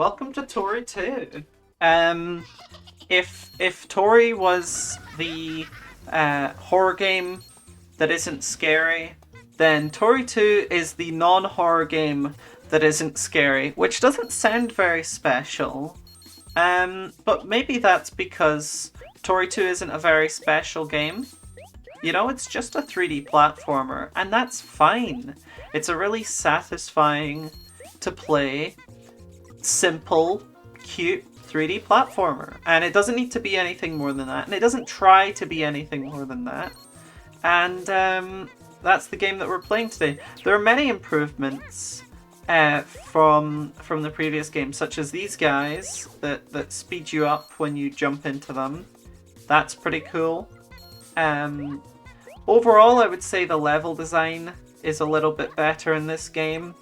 welcome to Toree 2. If Toree was the horror game that isn't scary, then Toree 2 is the non-horror game that isn't scary, which doesn't sound very special. But maybe that's because Toree 2 isn't a very special game. You know, it's just a 3D platformer, and that's fine. It's a really satisfying to play, simple, cute 3D platformer. And it doesn't need to be anything more than that, and it doesn't try to be anything more than that. And that's the game that we're playing today. There are many improvements from the previous game, such as these guys that speed you up when you jump into them. That's pretty cool. Overall, I would say the level design is a little bit better in this game.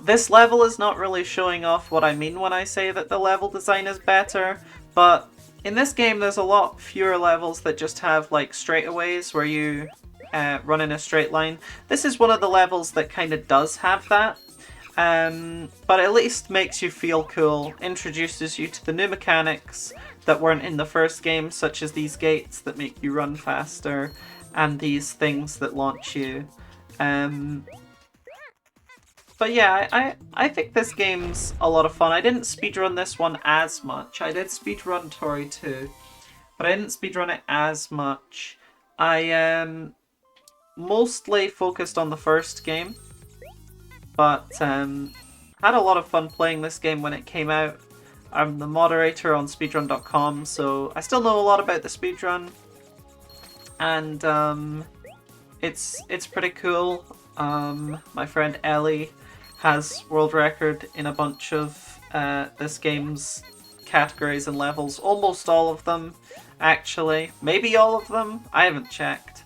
This level is not really showing off what I mean when I say that the level design is better, but in this game there's a lot fewer levels that just have like straightaways where you run in a straight line. This is one of the levels that kind of does have that, but at least makes you feel cool, introduces you to the new mechanics that weren't in the first game, such as these gates that make you run faster and these things that launch you. But yeah, I think this game's a lot of fun. I didn't speedrun this one as much. I did speedrun Toree 2, but I didn't speedrun it as much. I mostly focused on the first game, but had a lot of fun playing this game when it came out. I'm the moderator on speedrun.com, so I still know a lot about the speedrun, and it's pretty cool. My friend Ellie has world record in a bunch of this game's categories and levels. Almost all of them, actually. Maybe all of them? I haven't checked.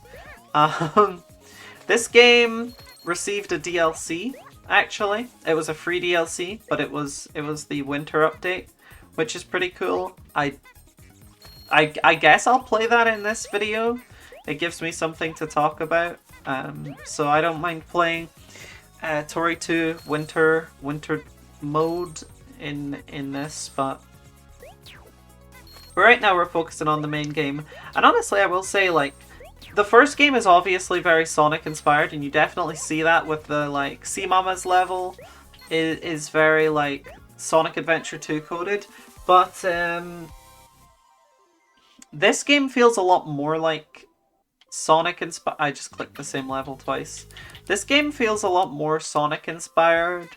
This game received a DLC, actually. It was a free DLC, but it was the winter update, which is pretty cool. I guess I'll play that in this video. It gives me something to talk about. So I don't mind playing Toree 2 winter mode in this, but right now we're focusing on the main game. And honestly, I will say, like, the first game is obviously very Sonic inspired, and you definitely see that with the like Sea Mama's level is very like Sonic Adventure 2 coded, but this game feels a lot more like Sonic inspired. I just clicked the same level twice. This game feels a lot more Sonic inspired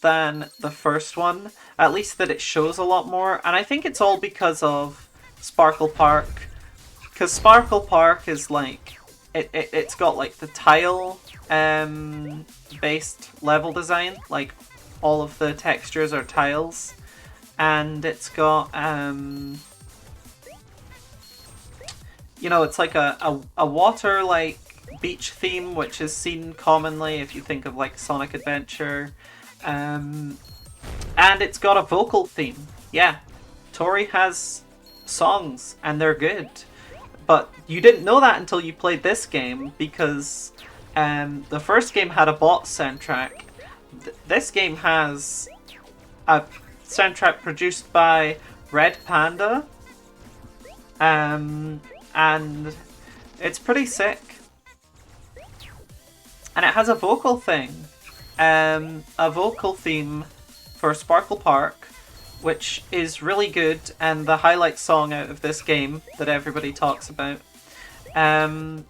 than the first one, at least that it shows a lot more, and I think it's all because of Sparkle Park, because Sparkle Park is like it's got like the tile based level design, like all of the textures are tiles, and it's got you know, it's like a water like beach theme, which is seen commonly if you think of like Sonic Adventure, and it's got a vocal theme. Yeah, Toree has songs and they're good, but you didn't know that until you played this game, because the first game had a bot soundtrack. This game has a soundtrack produced by Red Panda, and it's pretty sick. And it has a vocal thing, a vocal theme for Sparkle Park, which is really good, and the highlight song out of this game that everybody talks about. And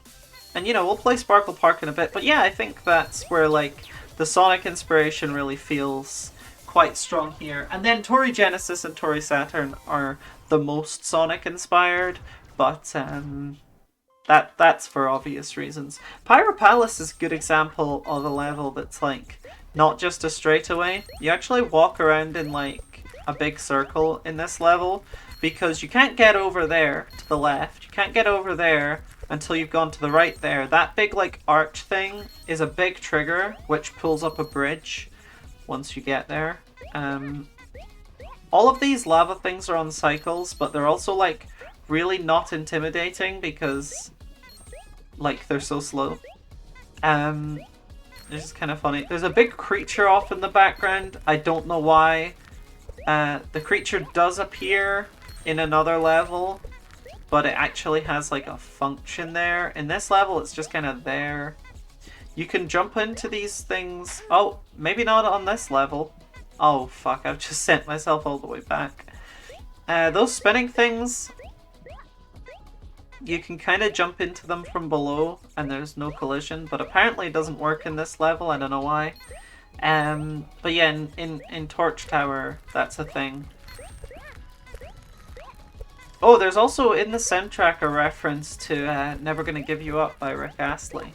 you know, we'll play Sparkle Park in a bit, but yeah, I think that's where like the Sonic inspiration really feels quite strong here. And then Toree Genesis and Toree Saturn are the most Sonic inspired, but that's for obvious reasons. Pyro Palace is a good example of a level that's like not just a straightaway. You actually walk around in like a big circle in this level, because you can't get over there to the left, you can't get over there until you've gone to the right there. That big like arch thing is a big trigger which pulls up a bridge once you get there. All of these lava things are on cycles, but they're also like really not intimidating because like they're so slow. It's just kind of funny. There's a big creature off in the background. I don't know why. The creature does appear in another level, but it actually has like a function there. In this level, it's just kind of there. You can jump into these things. Oh, maybe not on this level. Oh, fuck. I've just sent myself all the way back. Those spinning things, you can kind of jump into them from below and there's no collision, but apparently it doesn't work in this level. I don't know why. But yeah, in Torch Tower, that's a thing. Oh, there's also in the soundtrack a reference to Never Gonna Give You Up by Rick Astley,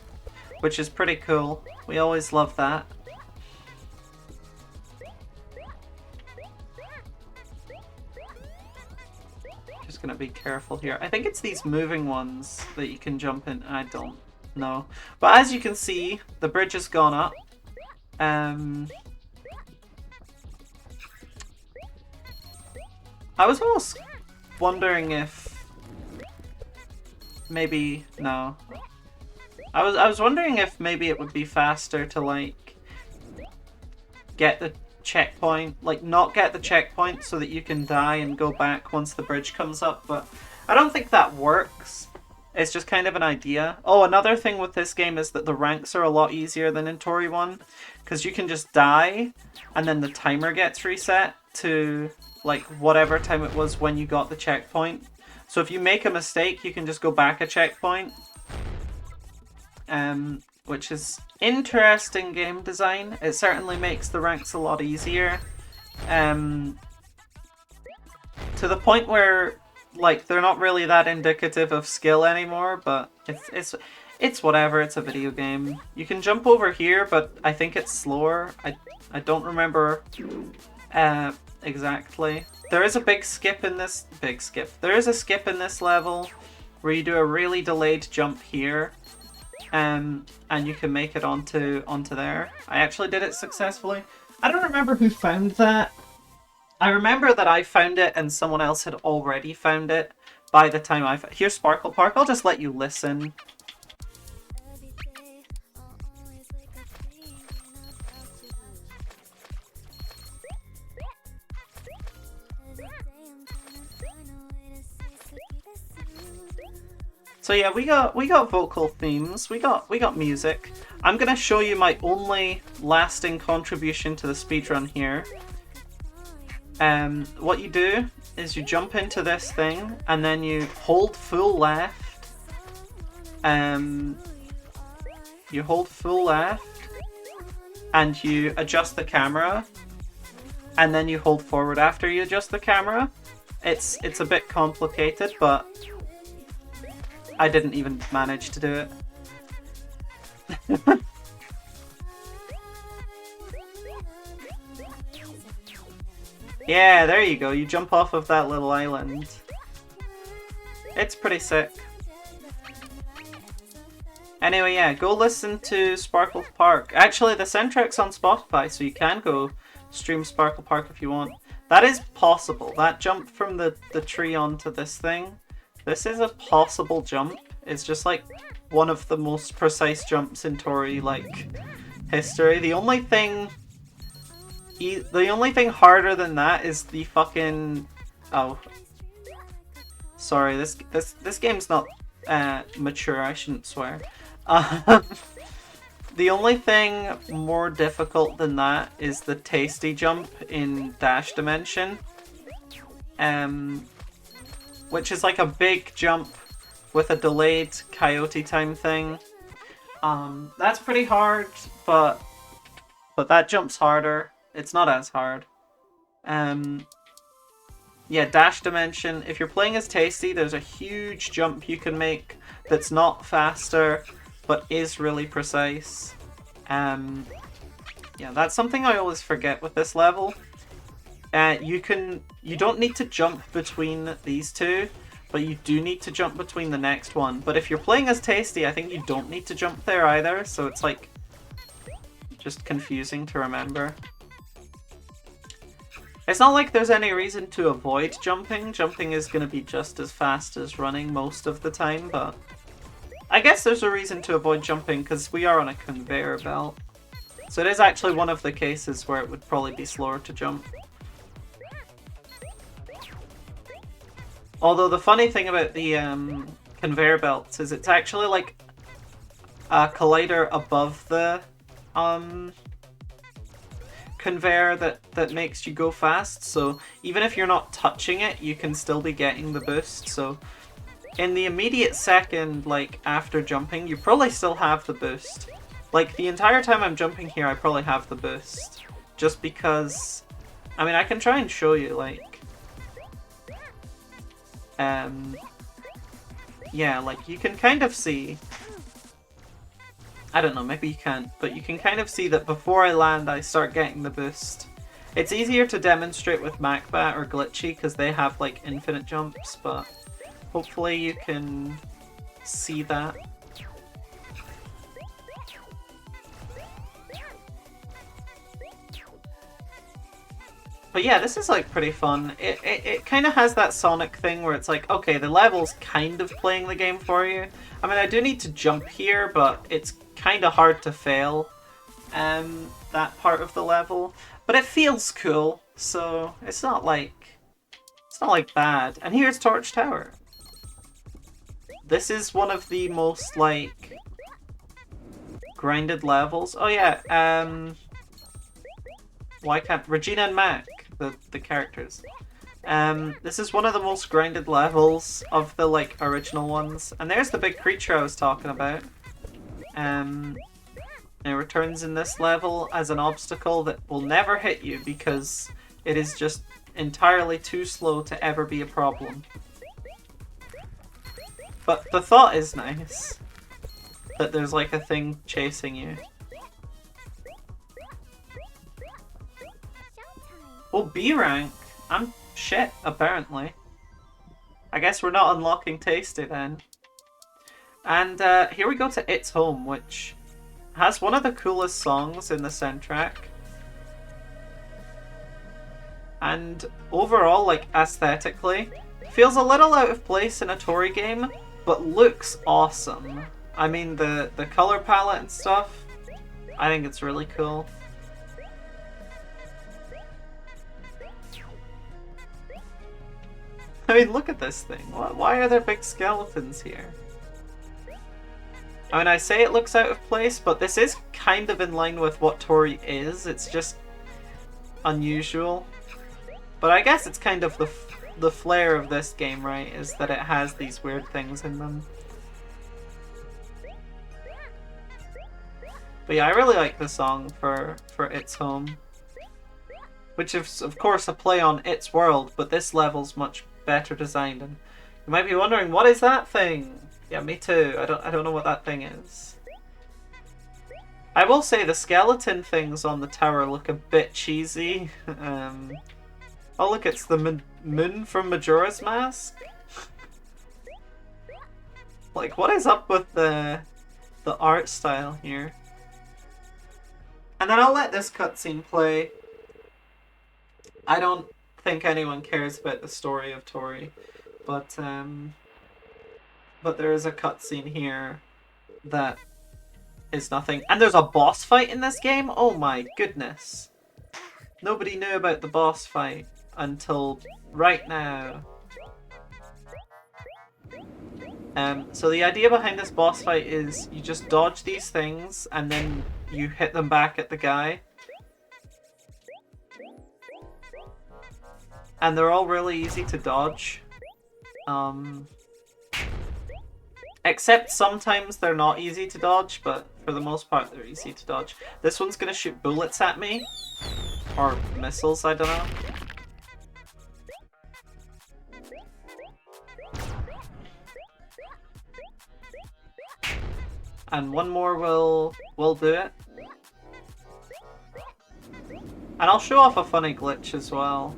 which is pretty cool. We always love that. Just gonna be careful here. I think it's these moving ones that you can jump in. I don't know. But as you can see, the bridge has gone up. I was almost wondering if maybe no. I was wondering if maybe it would be faster to like get the checkpoint, like not get the checkpoint so that you can die and go back once the bridge comes up, but I don't think that works. It's just kind of an idea. Oh, another thing with this game is that the ranks are a lot easier than in Toree 1, because you can just die and then the timer gets reset to like whatever time it was when you got the checkpoint. So if you make a mistake, you can just go back a checkpoint. Which is interesting game design. It certainly makes the ranks a lot easier. To the point where like they're not really that indicative of skill anymore, but it's whatever, it's a video game. You can jump over here, but I think it's slower. I don't remember exactly. There is a big skip in this There is a skip in this level where you do a really delayed jump here. And you can make it onto there. I actually did it successfully. I don't remember who found that. I remember that I found it and someone else had already found it by the time I... Here's Sparkle Park. I'll just let you listen. So yeah, we got vocal themes, we got music. I'm gonna show you my only lasting contribution to the speedrun here. What you do is you jump into this thing and then you hold full left. You hold full left and you adjust the camera, and then you hold forward after you adjust the camera. It's a bit complicated, but I didn't even manage to do it. Yeah, there you go. You jump off of that little island. It's pretty sick. Anyway, yeah, go listen to Sparkle Park. Actually, the soundtrack's on Spotify, so you can go stream Sparkle Park if you want. That is possible. That jump from the tree onto this thing. This is a possible jump. It's just like one of the most precise jumps in Toree like history. The only thing harder than that is the fucking... Oh, sorry. This game's not mature. I shouldn't swear. The only thing more difficult than that is the tasty jump in Dash Dimension. Which is like a big jump with a delayed coyote time thing. That's pretty hard, but that jump's harder. It's not as hard. Yeah, Dash Dimension. If you're playing as Tasty, there's a huge jump you can make that's not faster, but is really precise. Yeah, that's something I always forget with this level. You don't need to jump between these two, but you do need to jump between the next one. But if you're playing as Tasty, I think you don't need to jump there either, so it's like just confusing to remember. It's not like there's any reason to avoid jumping. Jumping is going to be just as fast as running most of the time, but I guess there's a reason to avoid jumping because we are on a conveyor belt. So it is actually one of the cases where it would probably be slower to jump. Although the funny thing about the conveyor belts is it's actually like a collider above the conveyor that makes you go fast. So even if you're not touching it, you can still be getting the boost. So in the immediate second, like after jumping, you probably still have the boost. Like the entire time I'm jumping here, I probably have the boost. Just because, I mean, I can try and show you, like, yeah, like you can kind of see, I don't know, maybe you can't, but you can kind of see that before I land, I start getting the boost. It's easier to demonstrate with Macbat or Glitchy because they have like infinite jumps, but hopefully you can see that. But yeah, this is like pretty fun. It kind of has that Sonic thing where it's like, okay, the level's kind of playing the game for you. I mean, I do need to jump here, but it's kind of hard to fail that part of the level. But it feels cool, so it's not like bad. And here's Torch Tower. This is one of the most like grinded levels. Oh yeah, why can't Regina and Mac, the characters. This is one of the most grinded levels of the like original ones. And there's the big creature I was talking about. It returns in this level as an obstacle that will never hit you because it is just entirely too slow to ever be a problem. But the thought is nice. That there's like a thing chasing you. Oh, B rank. I'm shit, apparently. I guess we're not unlocking Tasty then. And here we go to It's Home, which has one of the coolest songs in the soundtrack. And overall, like aesthetically, feels a little out of place in a Toree game, but looks awesome. I mean, the color palette and stuff, I think it's really cool. I mean, look at this thing. Why are there big skeletons here? I mean, I say it looks out of place, but this is kind of in line with what Toree is. It's just unusual. But I guess it's kind of the flair of this game, right? Is that it has these weird things in them. But yeah, I really like the song for It's Home. Which is, of course, a play on It's World, but this level's much better designed. And you might be wondering, what is that thing? Yeah, me too. I don't know what that thing is. I will say the skeleton things on the tower look a bit cheesy. Oh look, it's the moon from Majora's Mask. Like, what is up with the art style here? And then I'll let this cutscene play. I don't think anyone cares about the story of Toree, but there is a cutscene here that is nothing. And there's a boss fight in this game? Oh my goodness. Nobody knew about the boss fight until right now. So the idea behind this boss fight is you just dodge these things and then you hit them back at the guy. And they're all really easy to dodge. Except sometimes they're not easy to dodge, but for the most part they're easy to dodge. This one's gonna shoot bullets at me. Or missiles, I don't know. And one more will do it. And I'll show off a funny glitch as well.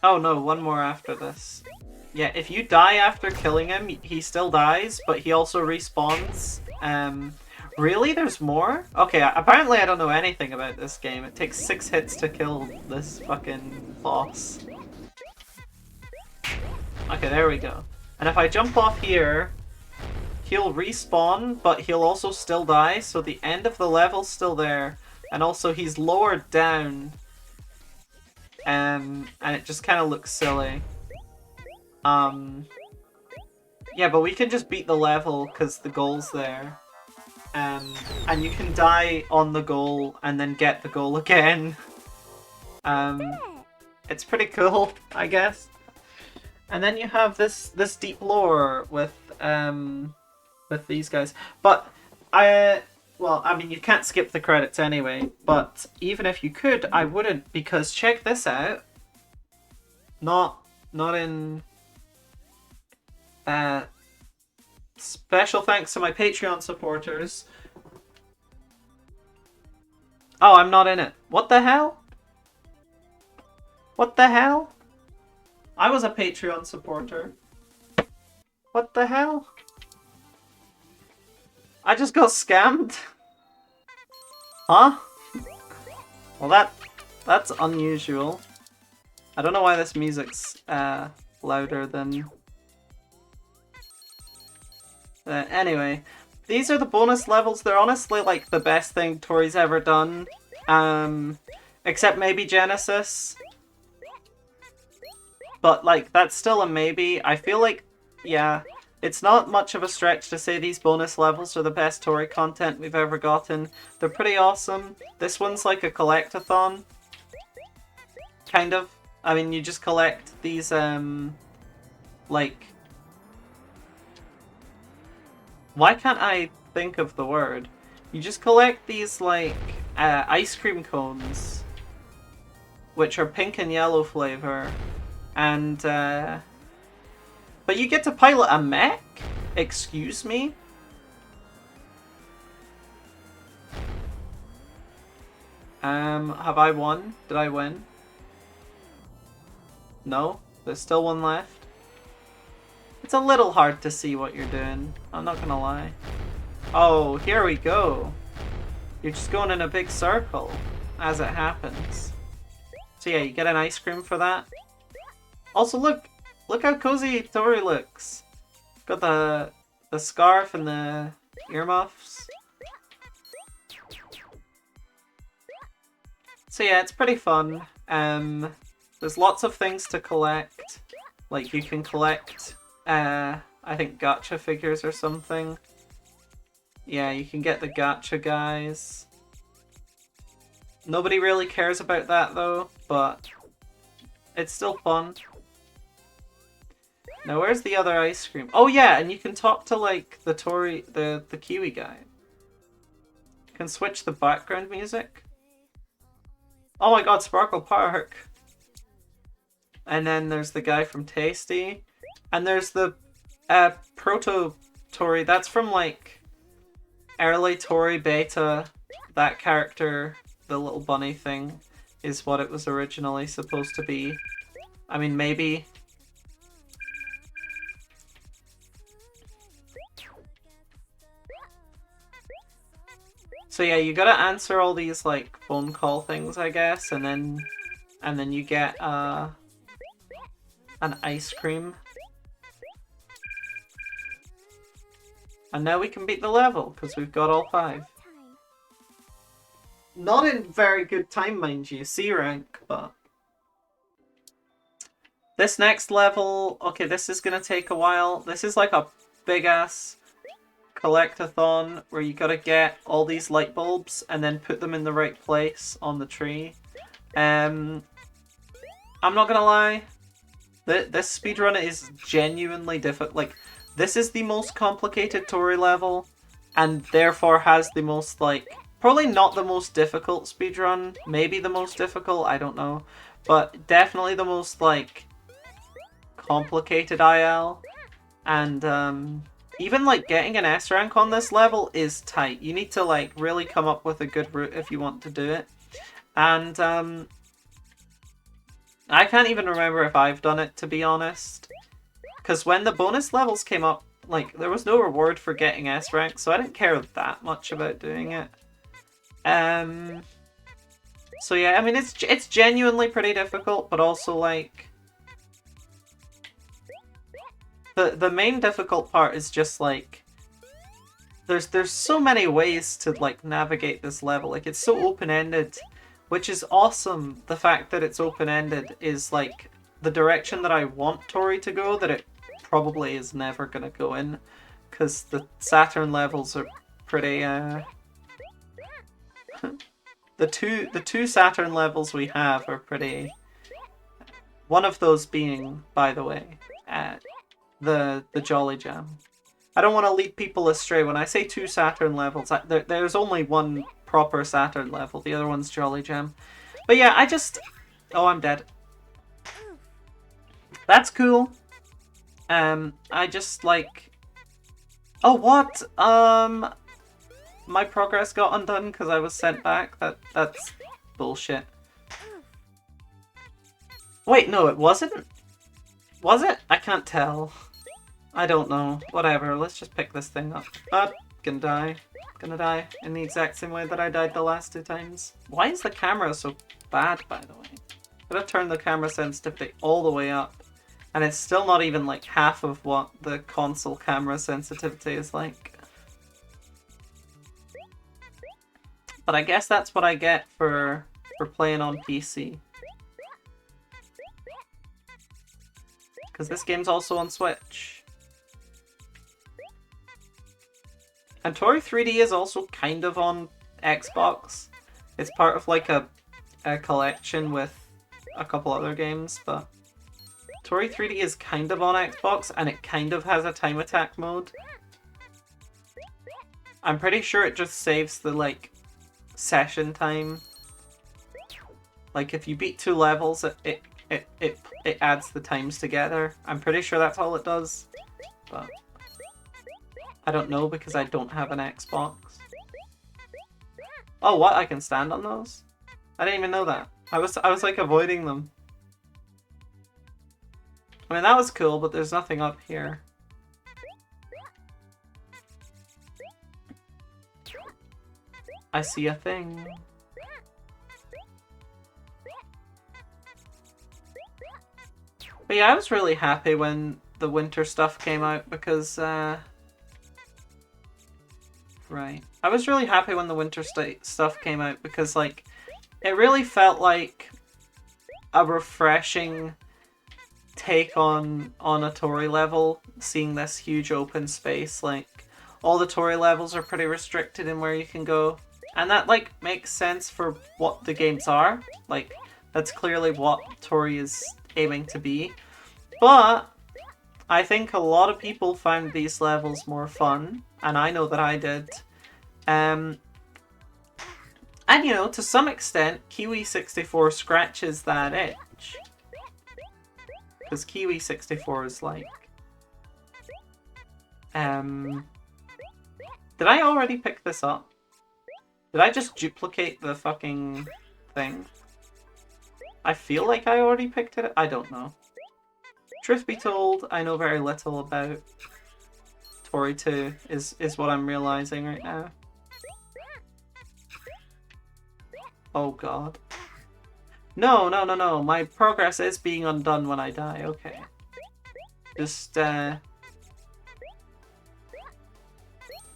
Oh no, one more after this. Yeah, if you die after killing him, he still dies, but he also respawns. Really? There's more? Okay, apparently I don't know anything about this game. It takes 6 hits to kill this fucking boss. Okay, there we go. And if I jump off here, he'll respawn, but he'll also still die, so the end of the level's still there. And also he's lowered down. And it just kind of looks silly. Yeah, but we can just beat the level because the goal's there. And you can die on the goal and then get the goal again. It's pretty cool, I guess. And then you have this deep lore with these guys. But well, I mean, you can't skip the credits anyway, but even if you could, I wouldn't, because check this out. Not in... special thanks to my Patreon supporters. Oh, I'm not in it. What the hell? What the hell? I was a Patreon supporter. What the hell? I just got scammed. Huh? Well, that's unusual. I don't know why this music's louder than... anyway, these are the bonus levels. They're honestly like the best thing Toree's ever done. Except maybe Genesis. But like, that's still a maybe. I feel like, yeah, it's not much of a stretch to say these bonus levels are the best Toree content we've ever gotten. They're pretty awesome. This one's like a collect-a-thon. Kind of. I mean, you just collect these, like... Why can't I think of the word? You just collect these, like, ice cream cones. Which are pink and yellow flavor. And, but you get to pilot a mech? Excuse me? Have I won? Did I win? No? There's still one left? It's a little hard to see what you're doing. I'm not gonna lie. Oh, here we go. You're just going in a big circle as it happens. So yeah, you get an ice cream for that. Also, look how cozy Toree looks. Got the scarf and the earmuffs. So yeah, it's pretty fun. There's lots of things to collect. Like you can collect, I think gacha figures or something. Yeah, you can get the gacha guys. Nobody really cares about that though, but it's still fun. Now where's the other ice cream? Oh yeah, and you can talk to like the Toree, the Kiwi guy. You can switch the background music. Oh my god, Sparkle Park! And then there's the guy from Tasty. And there's the Proto Toree. That's from like early Toree beta. That character, the little bunny thing, is what it was originally supposed to be. I mean, maybe. So yeah, you gotta answer all these like phone call things, I guess, and then you get an ice cream. And now we can beat the level because we've got all 5. Not in very good time, mind you, C rank, but this next level, okay, this is gonna take a while. This is like a big ass collect-a-thon where you gotta get all these light bulbs and then put them in the right place on the tree. I'm not gonna lie, this speedrun is genuinely difficult. Like, this is the most complicated Toree level, and therefore has the most, like, probably not the most difficult speedrun, maybe the most difficult, I don't know, but definitely the most, like, complicated IL, and, even, like, getting an S rank on this level is tight. You need to, like, really come up with a good route if you want to do it. And, I can't even remember if I've done it, to be honest. Because when the bonus levels came up, like, there was no reward for getting S rank, so I didn't care that much about doing it. So yeah, I mean, it's genuinely pretty difficult, but also, like... The main difficult part is just, like, there's so many ways to like navigate this level. Like it's so open-ended, which is awesome. The fact that it's open-ended is like the direction that I want Toree to go, that it probably is never gonna go in, because the Saturn levels are pretty the two Saturn levels we have are pretty. One of those being, by the way, the Jolly Jam. I don't want to lead people astray. When I say two Saturn levels, there's only one proper Saturn level. The other one's Jolly Jam. But yeah, I just... Oh, I'm dead. That's cool. I just, like... Oh, what? My progress got undone because I was sent back? That's bullshit. Wait, no, it wasn't? Was it? I can't tell. I don't know. Whatever, let's just pick this thing up. Gonna die. Gonna die in the exact same way that I died the last 2 times. Why is the camera so bad, by the way? I'm gonna turn the camera sensitivity all the way up. And it's still not even like half of what the console camera sensitivity is like. But I guess that's what I get for playing on PC. Because this game's also on Switch. And Toree 3D is also kind of on Xbox. It's part of like a collection with a couple other games, but Toree 3D is kind of on Xbox and it kind of has a time attack mode. I'm pretty sure it just saves the like session time. Like if you beat 2 levels, it adds the times together. I'm pretty sure that's all it does, but I don't know because I don't have an Xbox. Oh, what? I can stand on those? I didn't even know that. I was like avoiding them. I mean, that was cool, but there's nothing up here. I see a thing. But yeah, I was really happy when the winter stuff came out because, right. I was really happy when the winter stuff came out because, like, it really felt like a refreshing take on a Toree level, seeing this huge open space. Like, all the Toree levels are pretty restricted in where you can go. And that, like, makes sense for what the games are. Like, that's clearly what Toree is aiming to be. But I think a lot of people found these levels more fun, and I know that I did. And you know, to some extent, Kiwi64 scratches that itch. Because Kiwi64 is like... Did I already pick this up? Did I just duplicate the fucking thing? I feel like I already picked it up. I don't know. Truth be told, I know very little about Toree 2, is what I'm realizing right now. Oh god. No, no, no, no. My progress is being undone when I die. Okay. Just, I'm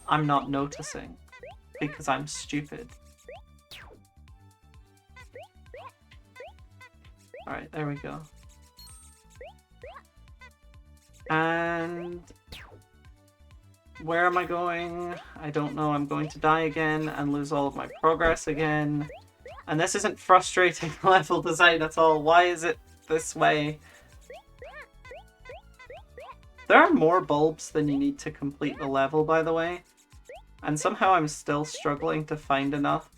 not noticing. Because I'm stupid. Alright, there we go. And... where am I going? I don't know. I'm going to die again and lose all of my progress again. And this isn't frustrating level design at all. Why is it this way? There are more bulbs than you need to complete the level, by the way. And somehow I'm still struggling to find enough.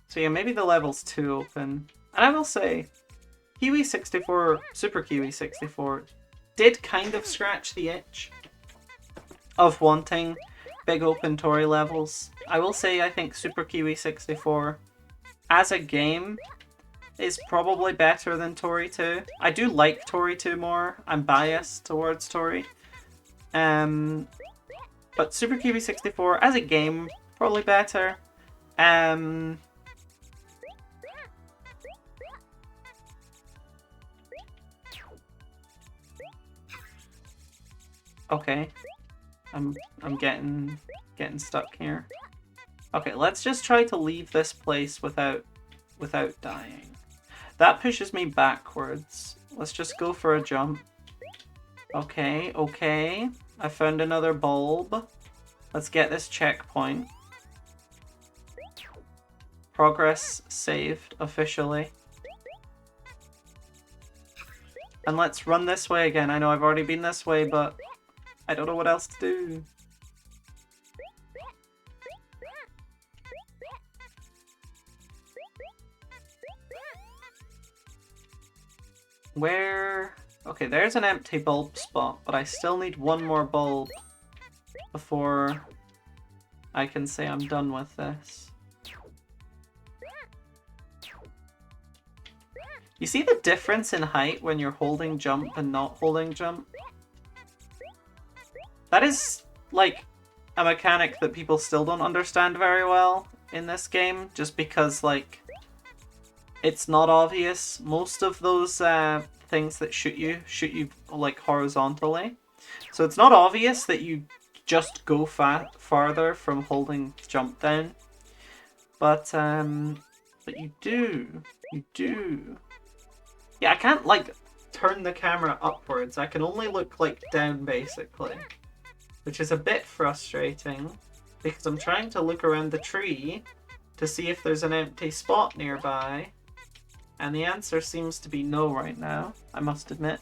So yeah, maybe the level's too open. And I will say, Kiwi64, Super Kiwi64, did kind of scratch the itch of wanting big open Toree levels. I will say I think Super Kiwi64 as a game is probably better than Toree 2. I do like Toree 2 more. I'm biased towards Toree. But Super Kiwi64 as a game, probably better. Okay. I'm getting stuck here. Okay, let's just try to leave this place without dying. That pushes me backwards. Let's just go for a jump. Okay, okay. I found another bulb. Let's get this checkpoint. Progress saved officially. And let's run this way again. I know I've already been this way, but I don't know what else to do. Where? Okay, there's an empty bulb spot, but I still need one more bulb before I can say I'm done with this. You see the difference in height when you're holding jump and not holding jump? That is, like, a mechanic that people still don't understand very well in this game, just because, like, it's not obvious. Most of those things that shoot you, like, horizontally. So it's not obvious that you just go farther from holding jump down. But you do. You do. Yeah, I can't, like, turn the camera upwards. I can only look, like, down, basically. Which is a bit frustrating, because I'm trying to look around the tree to see if there's an empty spot nearby. And the answer seems to be no right now, I must admit.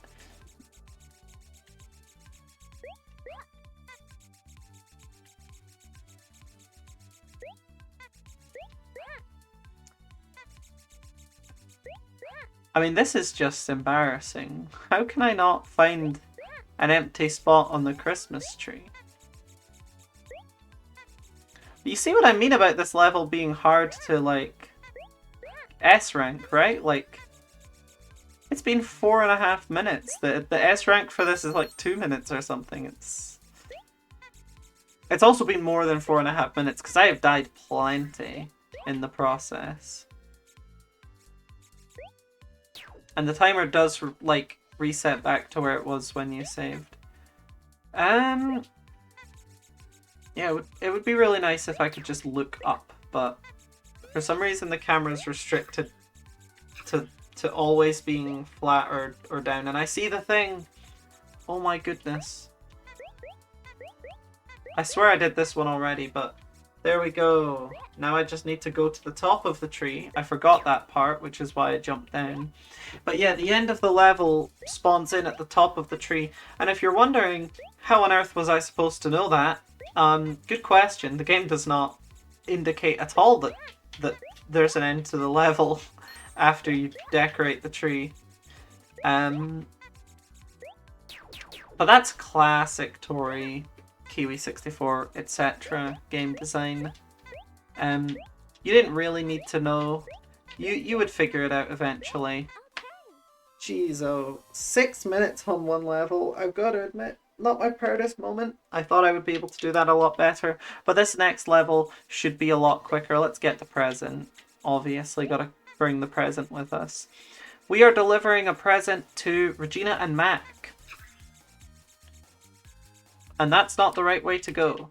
I mean, this is just embarrassing. How can I not find an empty spot on the Christmas tree? But you see what I mean about this level being hard to, like, S rank, right? Like, it's been 4.5 minutes. The S rank for this is like 2 minutes or something. It's also been more than 4.5 minutes because I have died plenty in the process. And the timer does, like, reset back to where it was when you saved. Yeah, it would be really nice if I could just look up, but for some reason the camera's restricted to always being flat or down. And I see the thing! Oh my goodness. I swear I did this one already, but there we go. Now I just need to go to the top of the tree. I forgot that part, which is why I jumped down. But yeah, the end of the level spawns in at the top of the tree. And if you're wondering, how on earth was I supposed to know that? Good question. The game does not indicate at all that there's an end to the level after you decorate the tree. But that's classic Toree, Kiwi64, etc. game design. You didn't really need to know. You would figure it out eventually. Jeez, oh, 6 minutes on one level, I've got to admit, not my proudest moment. I thought I would be able to do that a lot better, but this next level should be a lot quicker. Let's get the present. Obviously, gotta bring the present with us. We are delivering a present to Regina and Mac. And that's not the right way to go.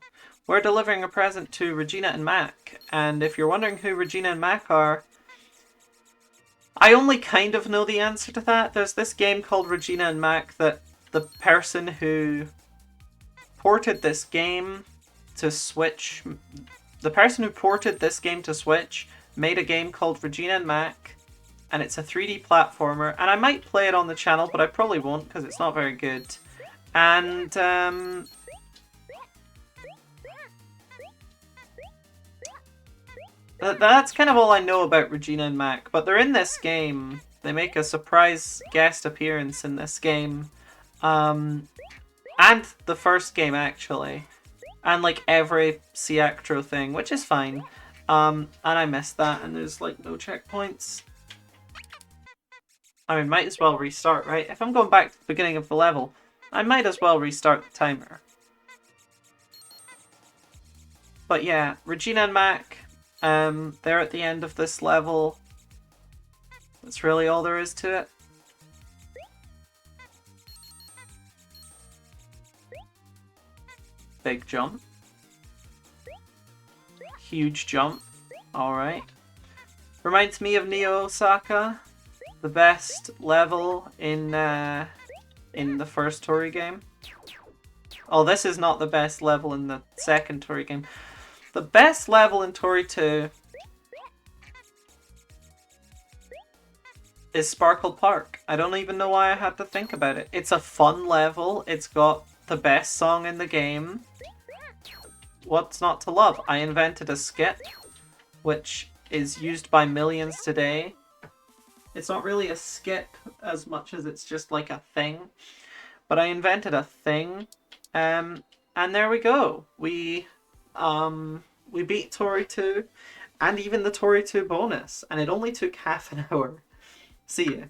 We're delivering a present to Regina and Mac, and if you're wondering who Regina and Mac are, I only kind of know the answer to that. There's this game called Regina and Mac that the person who ported this game to Switch... The person who ported this game to Switch made a game called Regina and Mac, and it's a 3D platformer, and I might play it on the channel, but I probably won't because it's not very good. And, that's kind of all I know about Regina and Mac, but they're in this game. They make a surprise guest appearance in this game. And the first game, actually. And, like, every Ciactro thing, which is fine. And I missed that, and there's, like, no checkpoints. I mean, might as well restart, right? If I'm going back to the beginning of the level, I might as well restart the timer. But yeah, Regina and Mac... they're at the end of this level. That's really all there is to it. Big jump. Huge jump. Alright. Reminds me of Neo Osaka. The best level in the first Toree game. Oh, this is not the best level in the second Toree game. The best level in Toree 2 is Sparkle Park. I don't even know why I had to think about it. It's a fun level. It's got the best song in the game. What's not to love? I invented a skip, which is used by millions today. It's not really a skip as much as it's just like a thing. But I invented a thing. And there we go. We beat Toree 2 and even the Toree 2 bonus. And it only took half an hour. See ya.